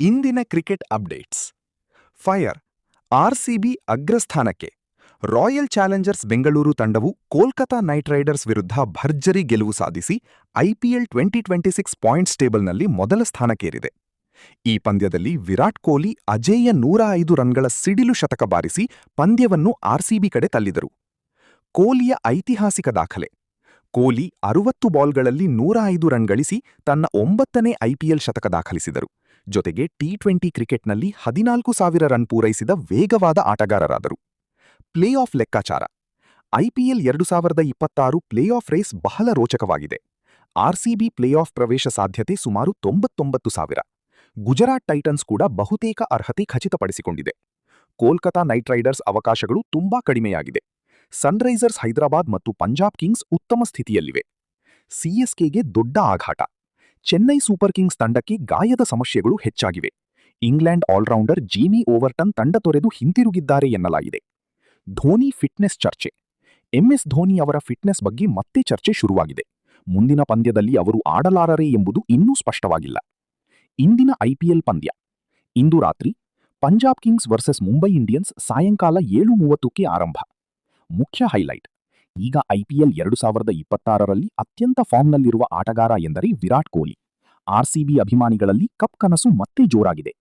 ಇಂದಿನ cricket updates. Fire RCB ಅಗ್ರಸ್ಥಾನಕ್ಕೆ. Royal Challengers Bengaluru ತಂಡವು ಕೋಲ್ಕತಾ ನೈಟ್ ರೈಡರ್ಸ್ ವಿರುದ್ಧ ಭರ್ಜರಿ ಗೆಲುವು ಸಾಧಿಸಿ ಐಪಿಎಲ್ 2026 ಪಾಯಿಂಟ್ಸ್ ಟೇಬಲ್ನಲ್ಲಿ ಮೊದಲ ಸ್ಥಾನಕ್ಕೇರಿದೆ. ಈ ಪಂದ್ಯದಲ್ಲಿ ವಿರಾಟ್ ಕೊಹ್ಲಿ ಅಜೇಯ 105 ರನ್ಗಳ ಸಿಡಿಲು ಶತಕ ಬಾರಿಸಿ ಪಂದ್ಯವನ್ನು ಆರ್ಸಿಬಿ ಕಡೆ ತಳ್ಳಿದರು. ಕೊಹ್ಲಿಯ ಐತಿಹಾಸಿಕ ದಾಖಲೆ. ಕೊಹ್ಲಿ 60 ಬಾಲ್ಗಳಲ್ಲಿ 105 ರನ್ ಗಳಿಸಿ ತನ್ನ 9ನೇ ಐಪಿಎಲ್ ಶತಕ ದಾಖಲಿಸಿದರು. ಜೊತೆಗೆ ಟಿ20 ಕ್ರಿಕೆಟ್ನಲ್ಲಿ 14,000 ರನ್ ಪೂರೈಸಿದ ವೇಗವಾದ ಆಟಗಾರರಾದರು. ಪ್ಲೇ ಆಫ್ ಲೆಕ್ಕಾಚಾರ. ಐಪಿಎಲ್ 2026 ಪ್ಲೇ ಆಫ್ ರೇಸ್ ಬಹಳ ರೋಚಕವಾಗಿದೆ. ಆರ್ಸಿಬಿ ಪ್ಲೇ ಆಫ್ ಪ್ರವೇಶ ಸಾಧ್ಯತೆ ಸುಮಾರು 99,000. ಗುಜರಾತ್ ಟೈಟನ್ಸ್ ಕೂಡ ಬಹುತೇಕ ಅರ್ಹತೆ ಖಚಿತಪಡಿಸಿಕೊಂಡಿದೆ. ಕೋಲ್ಕತಾ ನೈಟ್ ರೈಡರ್ಸ್ ಅವಕಾಶಗಳು ತುಂಬಾ ಕಡಿಮೆಯಾಗಿದೆ. ಸನ್ರೈಸರ್ಸ್ ಹೈದರಾಬಾದ್ ಮತ್ತು ಪಂಜಾಬ್ ಕಿಂಗ್ಸ್ ಉತ್ತಮ ಸ್ಥಿತಿಯಲ್ಲಿವೆ. ಸಿಎಸ್ಕೆಗೆ ದೊಡ್ಡ ಆಘಾತ. ಚೆನ್ನೈ ಸೂಪರ್ ಕಿಂಗ್ಸ್ ತಂಡಕ್ಕೆ ಗಾಯದ ಸಮಸ್ಯೆಗಳು ಹೆಚ್ಚಾಗಿವೆ. ಇಂಗ್ಲೆಂಡ್ ಆಲ್ರೌಂಡರ್ ಜೇಮಿ ಓವರ್ಟನ್ ತಂಡ ತೊರೆದು ಹಿಂತಿರುಗಿದ್ದಾರೆ ಎನ್ನಲಾಗಿದೆ. ಧೋನಿ ಫಿಟ್ನೆಸ್ ಚರ್ಚೆ. ಎಂಎಸ್ ಧೋನಿ ಅವರ ಫಿಟ್ನೆಸ್ ಬಗ್ಗೆ ಮತ್ತೆ ಚರ್ಚೆ ಶುರುವಾಗಿದೆ. ಮುಂದಿನ ಪಂದ್ಯದಲ್ಲಿ ಅವರು ಆಡಲಾರರೆ ಎಂಬುದು ಇನ್ನೂ ಸ್ಪಷ್ಟವಾಗಿಲ್ಲ. ಇಂದಿನ ಐಪಿಎಲ್ ಪಂದ್ಯ. ಇಂದು ರಾತ್ರಿ Punjab Kings versus Mumbai Indians ಸಾಯಂಕಾಲ 7:30ಕ್ಕೆ ಆರಂಭ. ಮುಖ್ಯ ಹೈಲೈಟ್. ಈಗ ಐಪಿಎಲ್ 2026ರಲ್ಲಿ ಅತ್ಯಂತ ಫಾರ್ಮ್ನಲ್ಲಿರುವ ಆಟಗಾರ ಎಂದರೆ ವಿರಾಟ್ ಕೊಹ್ಲಿ. ಆರ್ಸಿಬಿ ಅಭಿಮಾನಿಗಳಲ್ಲಿ ಕಪ್ ಕನಸು ಮತ್ತೆ ಜೋರಾಗಿದೆ.